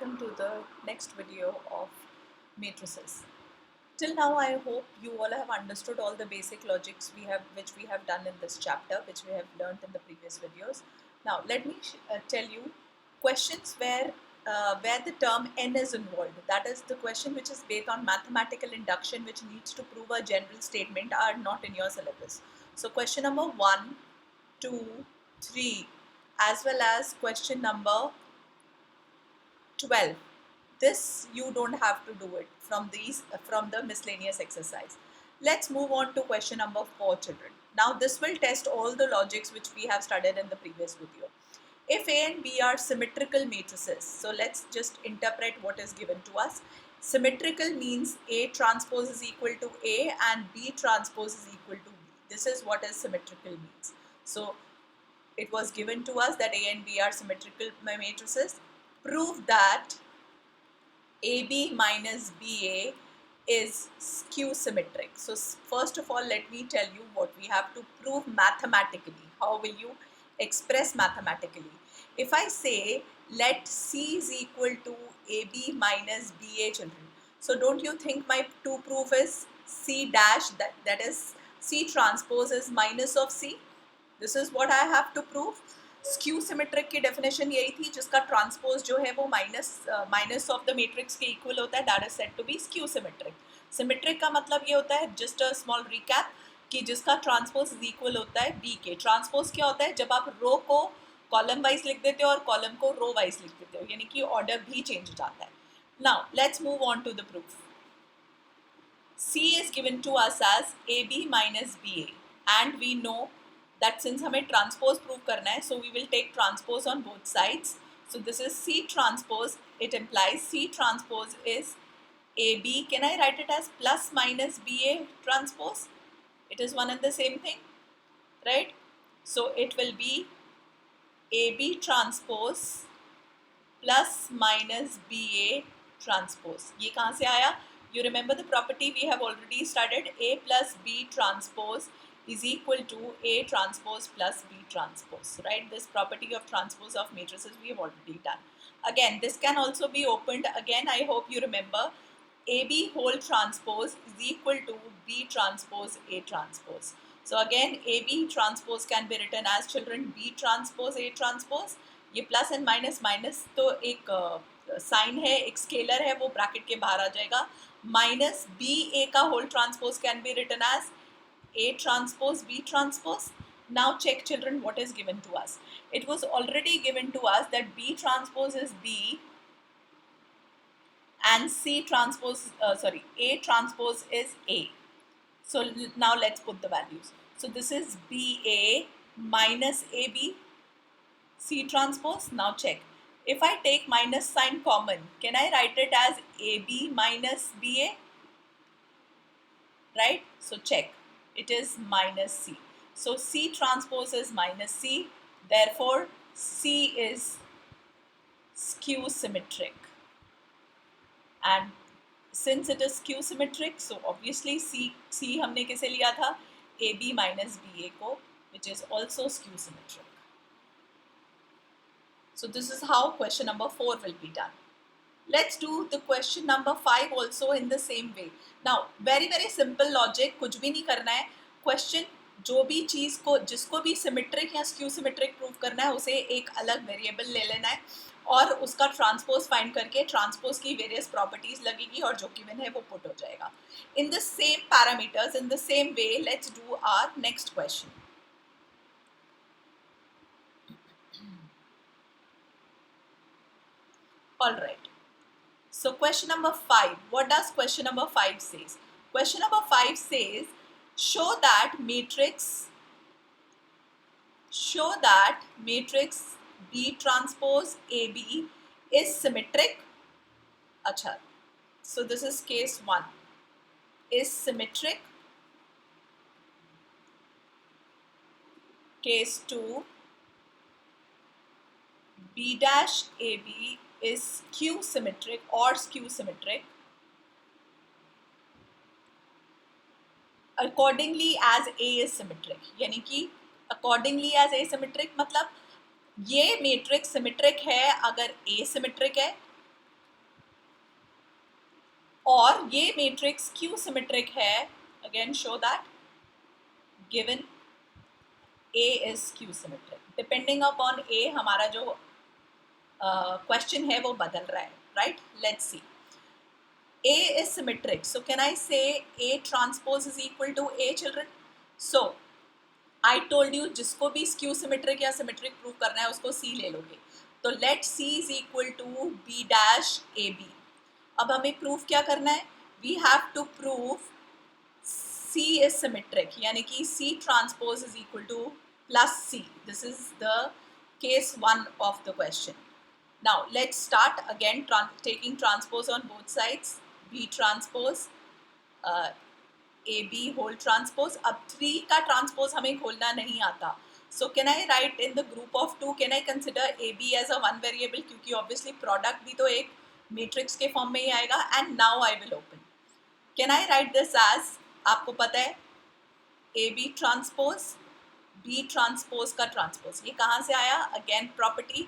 welcome to the next video of matrices. Till now I hope you all have understood all the basic logics which we have done in this chapter, which we have learned in the previous videos. Now let me tell you questions where the term n is involved. That is, the question which is based on mathematical induction which needs to prove a general statement are not in your syllabus. So question number 1, 2, 3 as well as question number 12. This you don't have to do it from the miscellaneous exercise. Let's move on to question number 4, children. Now this will test all the logics which we have studied in the previous video. If A and B are symmetrical matrices, so let's just interpret what is given to us. Symmetrical means A transpose is equal to A and B transpose is equal to B. This is what is symmetrical means. So it was given to us that A and B are symmetrical matrices. Prove that AB minus BA is skew symmetric. So first of all, let me tell you what we have to prove mathematically. How will you express mathematically? If I say let C is equal to AB minus BA, children, so don't you think my to proof is C dash, that is C transpose is minus of C? This is what I have to prove. Skew symmetric की definition यही थी, जिसका transpose जो है वो minus of the matrix के equal होता है, that is said to be skew symmetric. Symmetric का मतलब ये होता है, जस्ट अ स्मॉल रिकैप, कि जिसका ट्रांसपोज इज इक्वल होता है बी के. ट्रांसपोज क्या होता है? जब आप रो को कॉलम वाइज लिख देते हो और कॉलम को रो वाइज लिख देते हो, यानी कि ऑर्डर भी चेंज हो जाता है. Now let's move on to the proof. C is given to us as AB minus BA and we know that since हमें transpose prove करना है, so we will take transpose on both sides. So this is C transpose. It implies C transpose is AB. Can I write it as plus minus BA transpose? It is one and the same thing, right? So it will be AB transpose plus minus BA transpose. ये कहाँ से आया? You remember the property we have already studied. A plus B transpose is equal to A transpose plus B transpose, right? This property of transpose of matrices we have already done. Again, this can also be opened. Again, I hope you remember AB whole transpose is equal to B transpose A transpose. So again, AB transpose can be written as, children, B transpose A transpose. ये plus and minus, minus तो एक sign है, एक scalar है, वो bracket के बाहर आ जाएगा. माइनस बी ए का whole transpose can be written as A transpose B transpose. Now check, children, what is given to us. It was already given to us that B transpose is B and A transpose is A. So now let's put the values. So this is BA minus AB C transpose. Now check. If I take minus sign common, can I write it as AB minus BA? Right? So check. It is minus C. So C transpose is minus C. Therefore, C is skew symmetric. And since it is skew symmetric, so obviously C हमने किसे लिया था? AB minus BA को, which is also skew symmetric. So this is how question number 4 will be done. Let's do the question number 5 also in the same way. Now very simple logic, कुछ भी नहीं करना है. Question, जो भी चीज़ को, जिसको भी सिमेट्रिक या स्क्यू सिमेट्रिक प्रूव करना है, उसे एक अलग वेरिएबल ले लेना है और उसका ट्रांसपोज फाइंड करके ट्रांसपोज की वेरियस प्रॉपर्टीज लगेगी और जो गिवन है वो पुट हो जाएगा. In the same parameters, in the same way, let's do our next question. All right. So question number 5. What does question number 5 says? Question number 5 says, show that matrix B transpose AB is symmetric. Acha. So this is case 1. Is symmetric. Case 2. B dash AB is skew symmetric or skew symmetric accordingly as A is symmetric. यानी कि accordingly as A symmetric मतलब ये matrix symmetric है अगर A symmetric है, और ये matrix Q symmetric है, again show that given A is Q symmetric. Depending upon A हमारा जो क्वेश्चन है वो बदल रहा है, right? Let's see. A is symmetric, so can I say A transpose is equal to A, children? So I told you जिसको भी skew symmetric या symmetric prove करना है उसको C ले लोगे. तो let C is equal to B dash AB. अब हमें proof क्या करना है? We have to prove C is symmetric, यानी कि C transpose is equal to plus C. This is the case 1 of the question. Now let's start again taking transpose on both sides. B transpose AB whole transpose. अब 3 का transpose हमें खोलना नहीं आता. So can I write in the group of 2, can I consider AB as a one variable, क्योंकि obviously product भी तो एक matrix के form में ही आएगा. And now I will open. Can I write this as, आपको पता है AB transpose B transpose का transpose, ये कहाँ से आया? Again property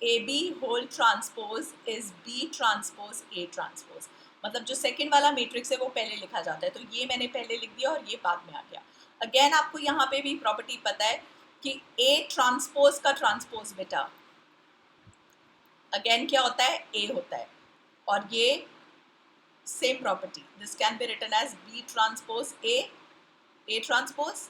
AB whole transpose is B transpose A transpose. मतलब जो सेकंड वाला मैट्रिक्स है वो पहले लिखा जाता है, तो ये मैंने पहले लिख दिया और ये बाद में आ गया. अगेन आपको यहाँ पे भी प्रॉपर्टी पता है कि A ट्रांसपोज का ट्रांसपोज बेटा अगेन क्या होता है? A होता है. और ये same property, this can be written as B transpose A transpose,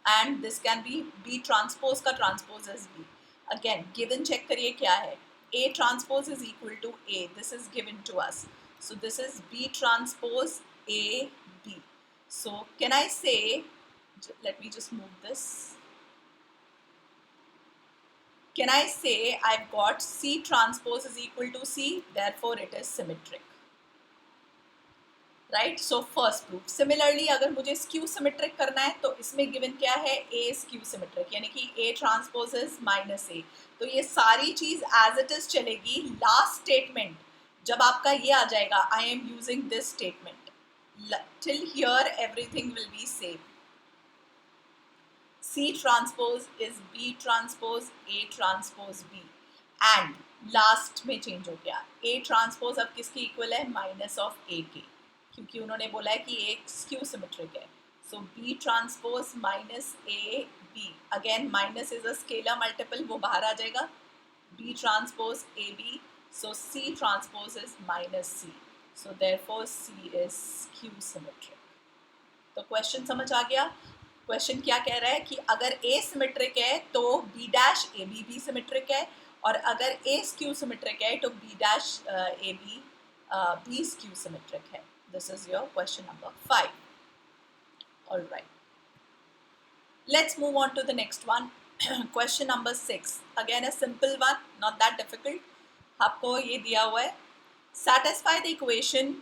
and this can be B transpose का transpose as B. Again given check करिए क्या है. A transpose is equal to A. This is given to us. So this is B transpose A B. So can I say, let me just move this. Can I say I've got C transpose is equal to C, therefore it is symmetric. Right? So first proof. Similarly, अगर मुझे skew symmetric करना है तो इसमें given क्या है? A skew symmetric, यानी कि A transpose is minus A. तो ये सारी चीज as it is चलेगी. Last statement जब आपका ये आ जाएगा, I am using this statement. Till here everything will be same. C transpose is B transpose A transpose B. And last में change हो गया. A transpose अब किसकी equal है? Minus of A के, क्योंकि उन्होंने बोला है कि एक स्क्यू सिमेट्रिक है. सो B transpose minus A B, again minus is a scalar multiple, वो बाहर आ जाएगा. B transpose A B, so C transpose is minus C, so therefore C is skew symmetric. तो क्वेश्चन समझ आ गया. क्वेश्चन क्या कह रहा है कि अगर A सिमेट्रिक है तो B डैश A B भी सिमेट्रिक है, और अगर A स्क्यू सिमेट्रिक है तो B dash A B B skew symmetric है. This is your question number 5. All right. Let's move on to the next one. Question number 6. Again a simple one, not that difficult. आपको ये दिया हुआ है. Satisfy the equation.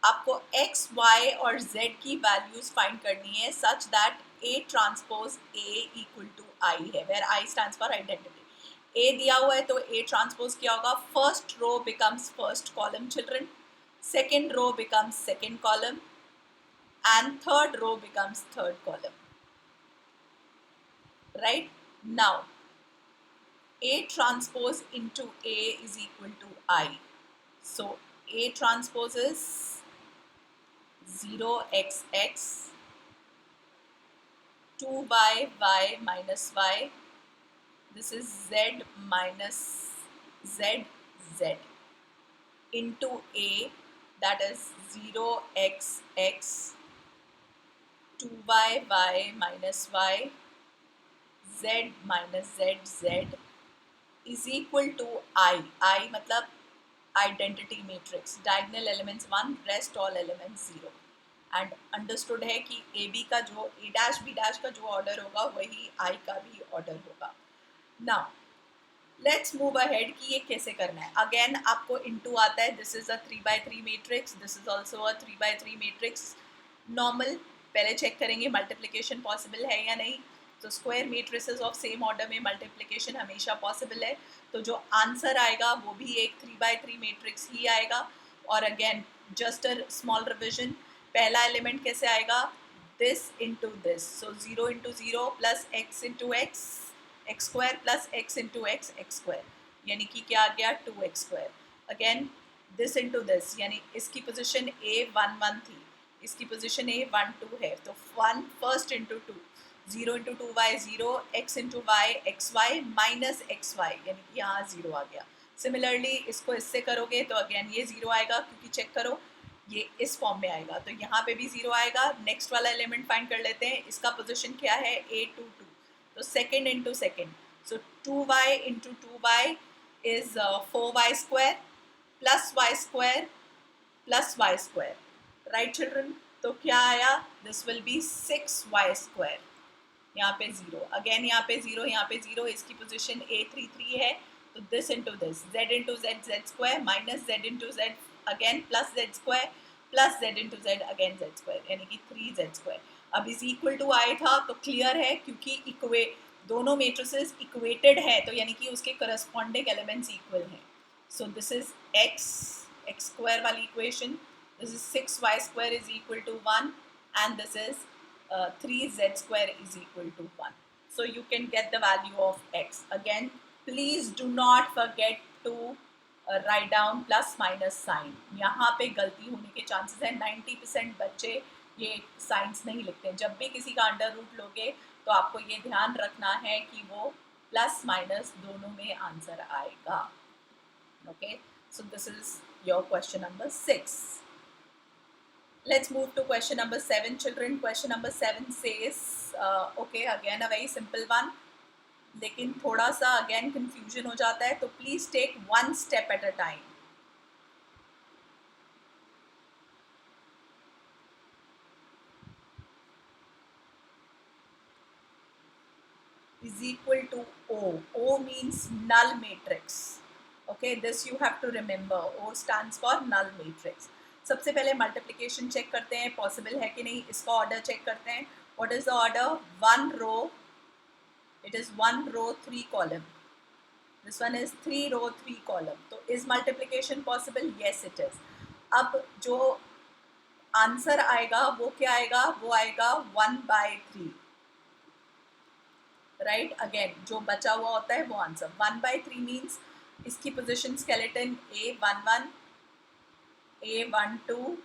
आपको x, y और z की values find करनी है such that A transpose A equal to I है, where I stands for identity. A दिया हुआ है तो A transpose क्या होगा? First row becomes first column, children. Second row becomes second column, and third row becomes third column. Right? Now, A transpose into A is equal to I. So, A transpose is 0xx, 2y minus y. This is z minus z into A, that is 0xx, 2y minus y, z minus z is equal to I मतलब identity matrix, diagonal elements 1, rest all elements 0. And understood है कि AB का जो A dash B dash का जो order होगा वही I का भी ऑर्डर होगा. नाउ लेट्स मूव अहेड कि ये कैसे करना है. अगेन आपको इनटू आता है. This is a 3x3 matrix, this is also a 3x3 matrix. Normal पहले चेक करेंगे मल्टीप्लिकेशन पॉसिबल है या नहीं. तो square matrices of same order में मल्टीप्लिकेशन हमेशा पॉसिबल है. तो जो आंसर आएगा वो भी एक 3x3 मैट्रिक्स ही आएगा. और again just a small revision, पहला एलिमेंट कैसे आएगा? This into this. So 0 into 0 plus x into x, x square plus x into x, x square, यानी कि क्या आ गया? 2x square. Again this into this, यानी इसकी पोजीशन A11 थी, इसकी पोजीशन A12 है, तो 1 first into 2, 0 into 2y 0, x into y x y minus x y, यानी कि यहाँ 0 आ गया। सिमिलरली इसको इससे करोगे तो अगेन ये 0 आएगा, क्योंकि चेक करो ये इस फॉर्म में आएगा, तो यहाँ पे भी 0 आएगा। नेक्स्ट वाला एलिमेंट फाइंड कर लेते हैं, इसका पोजीशन क्या है A22, तो second into second, so 2y into 2y is 4y square plus y square plus y square, right children. तो क्या आया, this will be 6y square, यहाँ पे 0, अगेन यहाँ पे 0, यहाँ पे 0, इसकी पोजीशन A33 है, तो this into this, z into Z Z square minus Z into Z again plus Z square plus Z into Z again Z square, यानी कि 3z स्क्वायर। अब इस इक्वल टू आया था तो क्लियर है, क्योंकि दोनों मेट्रिसेस इक्वेटेड है, तो यानी कि उसके करस्पॉन्डिंग एलिमेंट्स इक्वल हैं। So this is x square वाली equation, this is 6y square is equal to 1 and this is 3z square is equal to 1. So you can get the value of x. Again, please do not forget to write down plus minus sign. यहाँ पे गलती होने के chances है, 90% बच्चे ये science नहीं लिखते हैं। जब भी किसी का अंडर रूट लोगे तो आपको ये ध्यान रखना है कि वो प्लस माइनस दोनों में आंसर आएगा। Okay, so this is your question number 6. Let's move to question number 7, children. Question number 7 says, okay, again a very simple one, लेकिन थोड़ा सा again confusion हो जाता है, तो please take one step at a time. Is equal to O. O means null matrix. Okay, this you have to remember. O stands for null matrix. सबसे पहले multiplication check करते हैं, पॉसिबल है कि नहीं, इसका ऑर्डर चेक करते हैं। What is the order, 1 row, it is 1 row 3 column, this one is 3 row 3 column, तो is multiplication possible, yes it is. अब जो आंसर आएगा वो क्या आएगा, वो आएगा 1/3, राइट। अगेन जो बचा हुआ होता है वो आंसर 1/3 मीन्स इसकी position skeleton A11, A12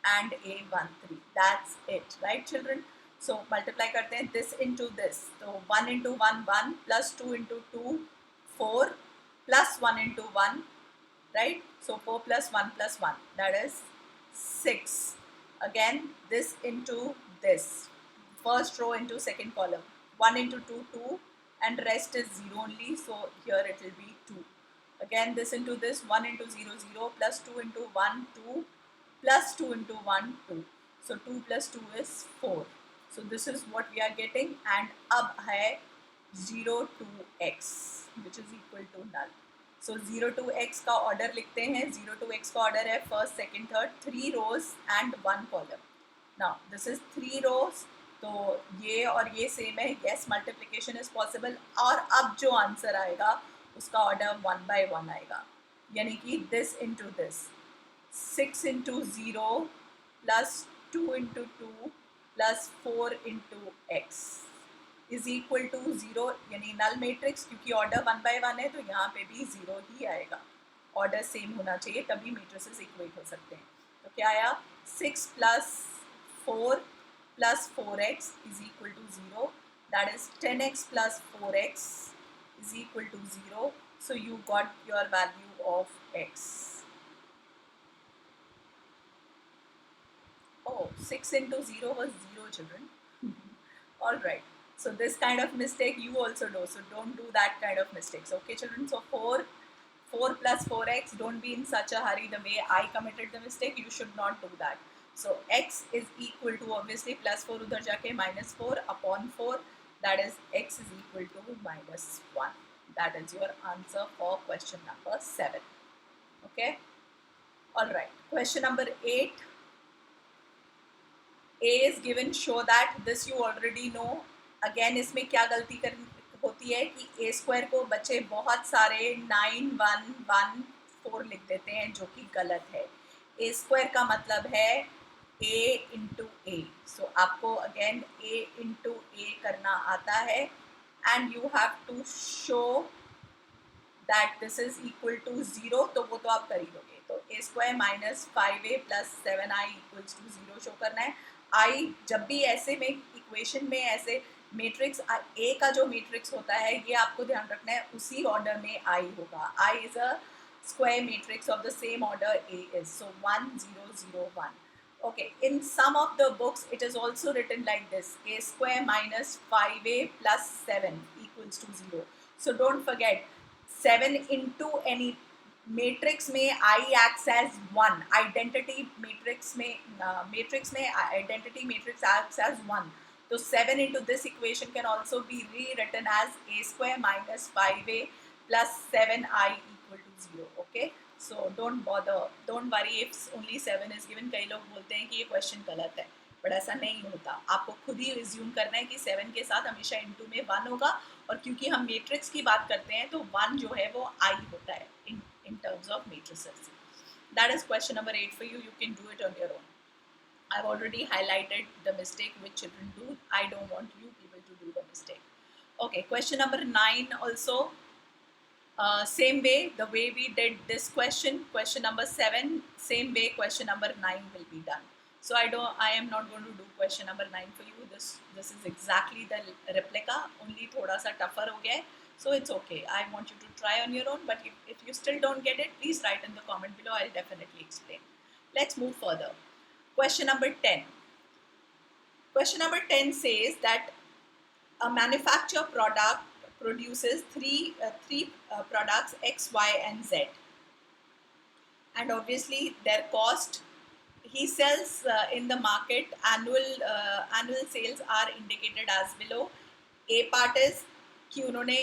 and A13, that's it, right children। so multiply करते हैं this into this, तो 1 into 1 1 plus 2 into 2 4 plus 1 into 1, right, so 4 plus 1 plus 1, that is 6, again this into this, first row into second column, 1 into 2 2 and rest is 0 only, so here it will be 2, again this into this, 1 into 0 0 plus 2 into 1 2 plus 2 into 1 2, so 2 plus 2 is 4, so this is what we are getting, and अब है 0 to x which is equal to null, so 0 to x का order लिखते हैं, 0 to x का order है first second third, 3 rows and 1 column. Now this is 3 rows, तो ये और ये सेम है, यस मल्टीप्लिकेशन इज पॉसिबल, और अब जो आंसर आएगा उसका ऑर्डर 1/1 आएगा, यानी कि this into this, 6 into 0 plus 2 into 2 plus 4 into x is equal to 0, यानी नल मैट्रिक्स, क्योंकि ऑर्डर 1/1 है तो यहाँ पे भी 0 ही आएगा, ऑर्डर सेम होना चाहिए तभी मैट्रिसेस इक्वेट हो सकते हैं। तो क्या आया, 6 plus 4 plus 4x is equal to 0, that is 10x plus 4x is equal to 0, so you got your value of x. Oh, 6 into 0 was 0 children. Alright, so this kind of mistake you also do, so don't do that kind of mistakes, okay children। So 4 plus 4x, don't be in such a hurry, the way I committed the mistake, you should not do that। So x is equal to obviously plus 4 उधर जाके minus 4 upon 4, that is x is equal to minus 1, that is your answer for question number 7, okay। Alright, question number 8, a is given, show that, this you already know। again इसमें क्या गलती कर होती है कि a square को बच्चे बहुत सारे 9 1 1 4 लिख देते हैं, जो कि गलत है। a स्क्वायर का मतलब है a इंटू ए, सो आपको अगेन a इंटू ए करना आता है, and you have to show that this is equal to 0, तो वो तो आप कर ही दोगे। तो A square minus 5a plus 7i equals to 0 show करना है। आई जब भी ऐसे में इक्वेशन में ऐसे मैट्रिक्स ए का जो मैट्रिक्स होता है ये आपको ध्यान रखना है, उसी ऑर्डर में आई होगा। I is a square matrix of the same order A is. So 1 0 0 1. Okay, in some of the books it is also written like this: a square minus 5a plus 7 equals to 0. So don't forget 7 into any matrix में I acts as 1. Identity matrix में identity matrix acts as 1. So 7 into this equation can also be rewritten as a square minus 5a plus 7i equal to 0. Okay, so don't worry if only 7 is given. कई लोग बोलते हैं कि ये question गलत है, but ऐसा नहीं होता। आपको खुद ही रिज्यूम करना है कि 7 के साथ हमेशा इनटू में 1 होगा, और क्योंकि हम मैट्रिक्स की बात करते हैं तो 1 जो है वो आई होता है in terms of matrices. That is question number 8 for you. You can do it on your own. I've already highlighted the mistake which children do. I don't want you people to do the mistake. Okay, question number 9 also. Same way, the way we did this question number 7, same way question number 9 will be done. So I am not going to do question number 9 for you. This is exactly the replica, only thoda sa tougher ho gaya hai. So it's okay. I want you to try on your own, but if you still don't get it, please write in the comment below. I'll definitely explain. Let's move further. Question number 10. Question number 10 says that a manufacturer produces three products X, Y, and Z, and obviously their cost he sells in the market. Annual sales are indicated as below. A part is कि उन्होंने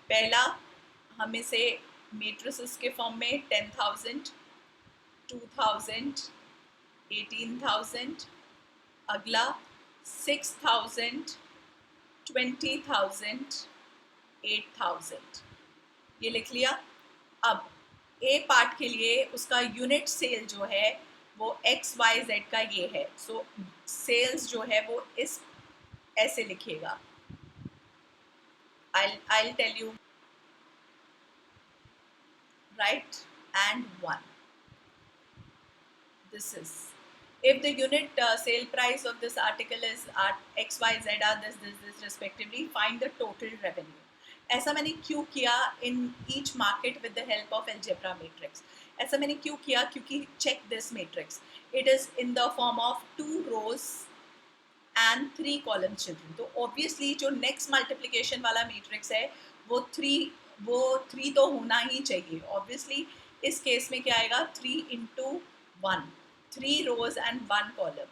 पहला हमें से matrices के form में 10,000, 2,000, 18,000, अगला 6,000, 20,000, 8,000 ये लिख लिया। अब ए पार्ट के लिए उसका यूनिट सेल जो है वो XYZ का ये है। सो सेल्स जो है वो इस ऐसे लिखेगा। I'll tell you, right, and 1. This is if the unit sale price of this article is at XYZ are this respectively, find the total revenue. ऐसा मैंने क्यों किया in each market with the help of algebra matrix? ऐसा मैंने क्यों किया? क्योंकि check this matrix, it is in the form of 2 rows and 3 columns children. तो obviously जो next multiplication वाला matrix है वो 3 तो होना ही चाहिए। obviously इस केस में क्या आएगा? 3 into 1, 3 rows and 1 column.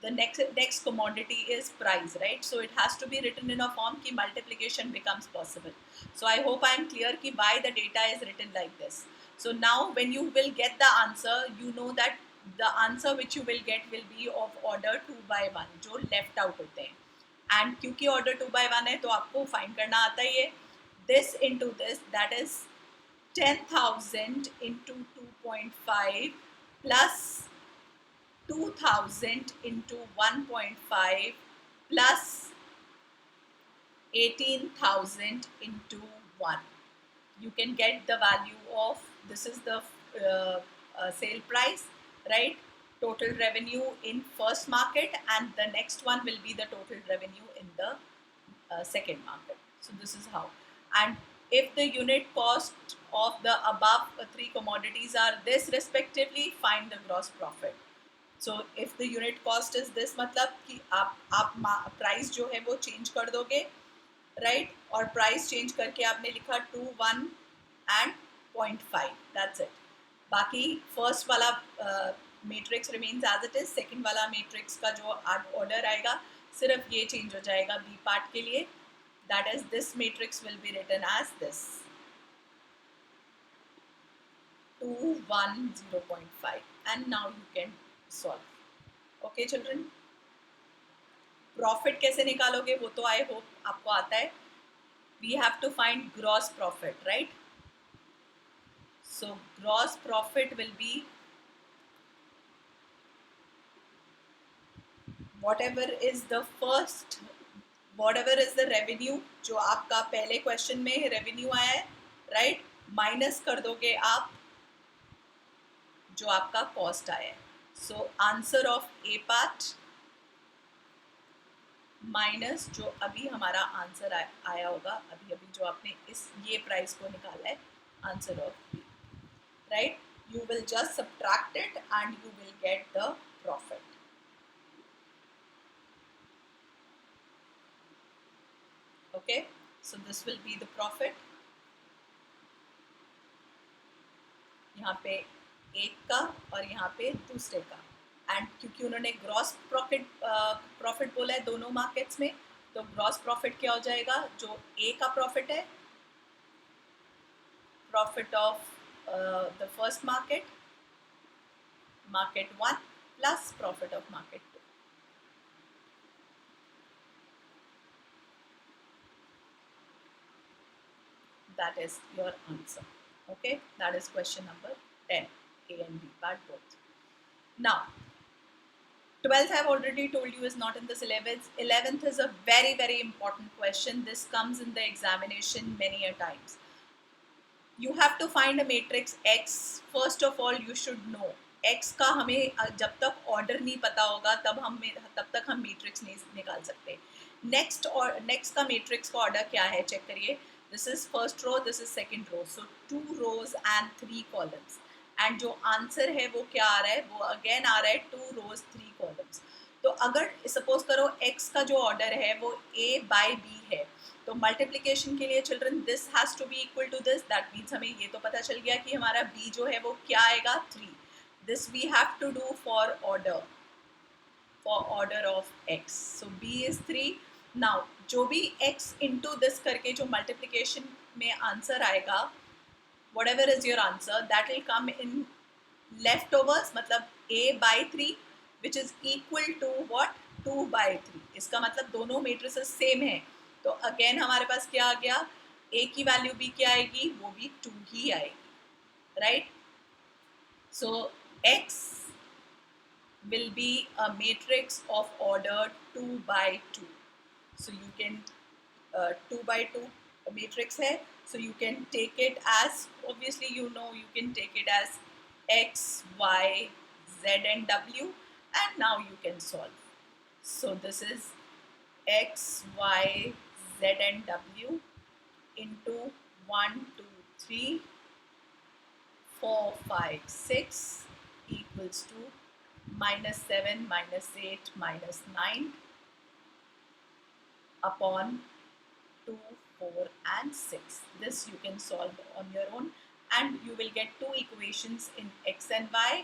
The next commodity is price, right? So it has to be written in a form कि multiplication becomes possible. So I hope I am clear कि why the data is written like this. So now when you will get the answer, you know that the answer which you will get will be of order 2 by 1 जो left out होते हैं, and क्योंकि order 2 by 1 है तो आपको find करना आता ही है। This into this, that is 10,000 into 2.5 plus 2,000 into 1.5 plus 18,000 into 1. You can get the value of, this is the sale price, right? Total revenue in first market, and the next one will be the total revenue in the second market. So this is how. And if the unit cost of the above 3 commodities are this respectively, find the gross profit. So if the unit cost is this, मतलब कि आप price जो है वो change कर दोगे, right? और price change करके आपने लिखा 2, 1 and 0.5, दैट्स इट। बाकी फर्स्ट वाला matrix remains as it is, second वाला मैट्रिक्स का जो ऑर्डर आएगा सिर्फ ये चेंज हो जाएगा बी पार्ट के लिए, that is this matrix will be written as this 2, 1, 0.5, and now you can solve. Okay children, profit कैसे निकालोगे वो तो आई होप आपको आता है। We have to find gross profit, right? So gross profit will be whatever is the revenue जो आपका पहले क्वेश्चन में रेवेन्यू आया है, राइट? माइनस कर दोगे आप जो आपका कॉस्ट आया है. So answer of A part minus जो अभी हमारा आंसर आया होगा, अभी अभी जो आपने ये प्राइस को निकाला है, answer of B, right. You will just subtract it and you will get the profit. Okay, so this will be the profit. यहाँ पे एक का और यहाँ पे दूसरे का, एंड क्योंकि उन्होंने ग्रॉस प्रॉफिट बोला है दोनों मार्केट्स में, तो ग्रॉस प्रॉफिट क्या हो जाएगा, जो ए का प्रॉफिट है, profit of the first market, market 1 plus profit of market 2. That is your answer. Okay, that is question number 10, A and B part both. Now 12th I have already told you is not in the syllabus. 11th is a very important question. This comes in the examination many a times. You have to find a matrix X. First of all you should know X का हमें जब तक order नहीं पता होगा तब तक हम मैट्रिक्स नहीं निकाल सकते. नेक्स्ट का मैट्रिक्स का ऑर्डर क्या है, चेक करिए. This is first row, this is second row, so 2 rows and 3 columns. And जो आंसर है वो क्या आ रहा है, वो अगेन आ रहा है 2 rows 3 columns. तो अगर सपोज करो X का जो ऑर्डर है वो A by B है, तो मल्टीप्लिकेशन के लिए children this has to be equal to this. That means हमें ये तो पता चल गया कि हमारा B जो है वो क्या आएगा, 3. This we have to do for order of x. So b is 3. Now जो भी x into this करके जो multiplication में आंसर आएगा, whatever is your answer, that will come in leftovers, मतलब a by 3 which is equal to what, 2 by 3. इसका मतलब दोनों matrices सेम है, तो अगेन हमारे पास क्या आ गया, a की वैल्यू भी क्या आएगी, वो भी 2 ही आएगी, right. So X will be a matrix of order 2 by 2. So you can 2 by 2 matrix hai, so you can take it as, obviously you can take it as X, Y, Z and W, and now you can solve. So this is X, Y, Z and W into 1, 2, 3, 4, 5, 6 equals to minus 7, minus 8, minus 9 upon 2, 4 and 6. This you can solve on your own, and you will get 2 equations in x and y,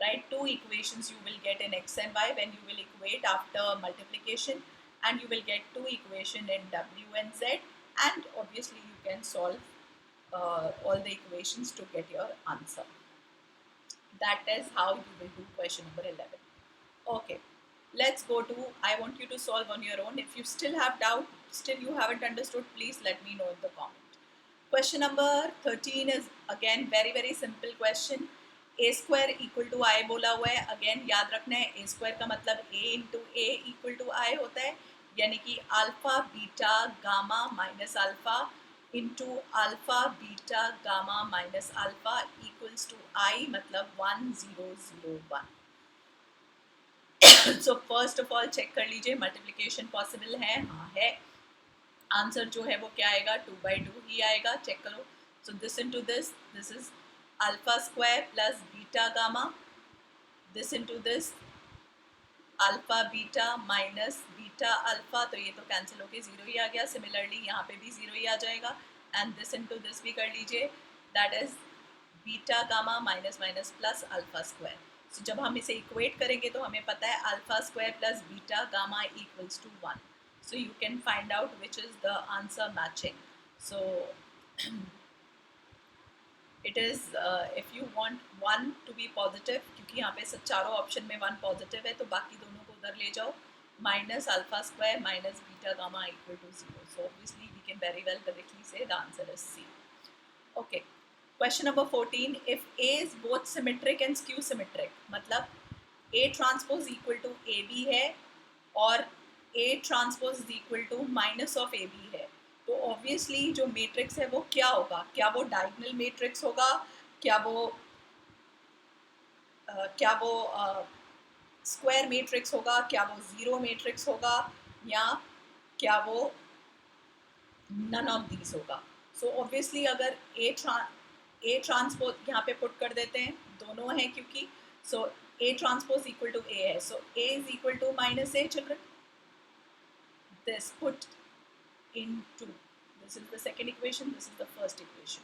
right. 2 equations you will get in x and y when you will equate after multiplication, and you will get 2 equations in w and z, and obviously you can solve all the equations to get your answer. That is how you will do question number 11. Okay, let's go to, I want you to solve on your own. If you still have doubt, still you haven't understood, please let me know in the comment. Question number 13 is again very simple question. A square equal to I बोला हुआ है. Again याद रखना है, A square का मतलब A into A equal to I होता है, यानी कि alpha beta gamma minus alpha into alpha beta gamma minus alpha equals to I, मतलब 1 0 0 1. So first of all check कर लीजिए multiplication possible है, हाँ है. आंसर जो है वो क्या आएगा, 2 by 2 ही आएगा, चेक करो. So this into this is alpha square plus beta gamma, this into this alpha beta minus beta alpha, तो ये तो कैंसिल होके 0 ही आ गया. सिमिलरली यहाँ पे भी 0 ही आ जाएगा, एंड दिस इनटू दिस भी कर लीजिए, that is beta gamma minus minus plus alpha square. So जब हम इसे इक्वेट करेंगे तो हमें पता है alpha square plus beta gamma equals to 1. So you can find out which is the answer matching. So it is if you want 1 to be positive, क्योंकि यहाँ पे चारों ऑप्शन में 1 पॉजिटिव है, तो बाकी दोनों को उधर ले जाओ. Minus alpha square minus beta gamma equal to 0. So obviously we can very well directly say the answer is C. Okay. Question number 14. If A is both symmetric and skew symmetric, मतलब A transpose equal to AB है और A transpose is equal to minus of AB है, तो obviously जो matrix है वो क्या होगा, क्या वो डायगोनल मैट्रिक्स होगा, क्या वो क्या वो स्क्वायर मैट्रिक्स होगा, क्या वो जीरो मैट्रिक्स होगा, या क्या वो नन ऑफ दीज होगा. सो ऑब्वियसली अगर ए ट्रांसपोज यहाँ पे पुट कर देते हैं, दोनों हैं क्योंकि, so A transpose equal to A है, so A is equal to minus A. Children, this put into, this is the second equation, this is the first equation.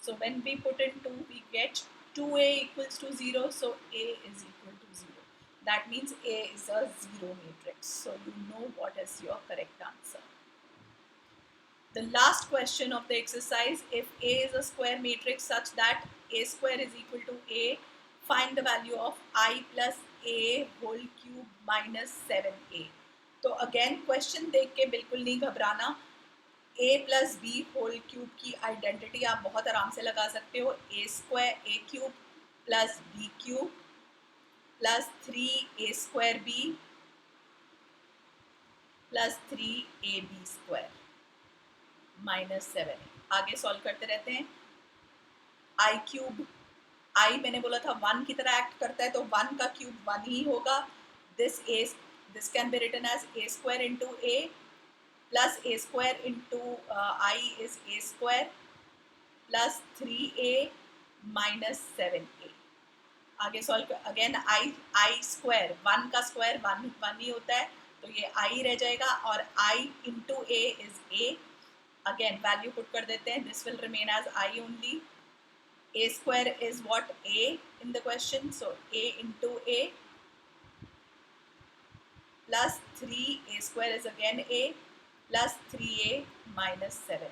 So when we put in 2, we get 2a equals to 0, so a is equal to 0. That means a is a zero matrix, so you know what is your correct answer. The last question of the exercise, if a is a square matrix such that a square is equal to a, find the value of I plus a whole cube minus 7a. तो again question देख के बिल्कुल नहीं घबराना. a plus B whole cube की identity आप बहुत आराम से लगा सकते हो. A square A cube plus B cube plus 3a square B plus 3ab square minus 7. आगे सॉल्व करते रहते हैं. आई क्यूब, आई मैंने बोला था 1 की तरह एक्ट करता है, तो 1 का क्यूब 1 ही होगा. This can be written as a square into a plus a square into I is a square plus 3a minus 7a. आगे सॉल्व अगेन आई स्क्वायर, 1 का स्क्वायर 1 ही होता है, तो ये आई रह जाएगा, और I into a is a. Again value put कर देते हैं, this will remain as I only. A square is what? A in the question, so A into A plus 3a square is again A plus 3a minus 7a.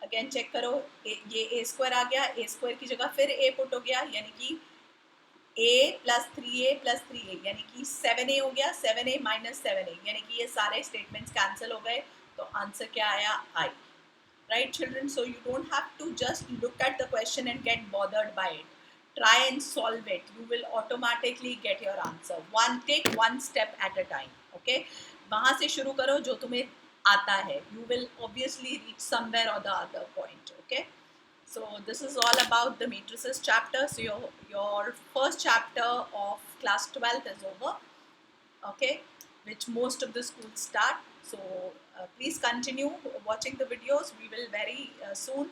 Again check करो, ये a square आ गया, a square की जगह फिर a put हो गया, यानी कि a plus 3a plus 3a यानी कि 7a हो गया, 7a minus 7a यानी कि ये सारे statements cancel हो गए, तो आंसर क्या आया? I. Right children, so you don't have to just look at the question and get bothered by it. Try and solve it, you will automatically get your answer. Take one step at a time. Okay, वहां से शुरू करो जो तुम्हें आता है. You will obviously reach somewhere or the other point. Okay, so this is all about the matrices chapter. So your first chapter of class 12th is over. Okay, which most of the schools start. So please continue watching the videos. We will very soon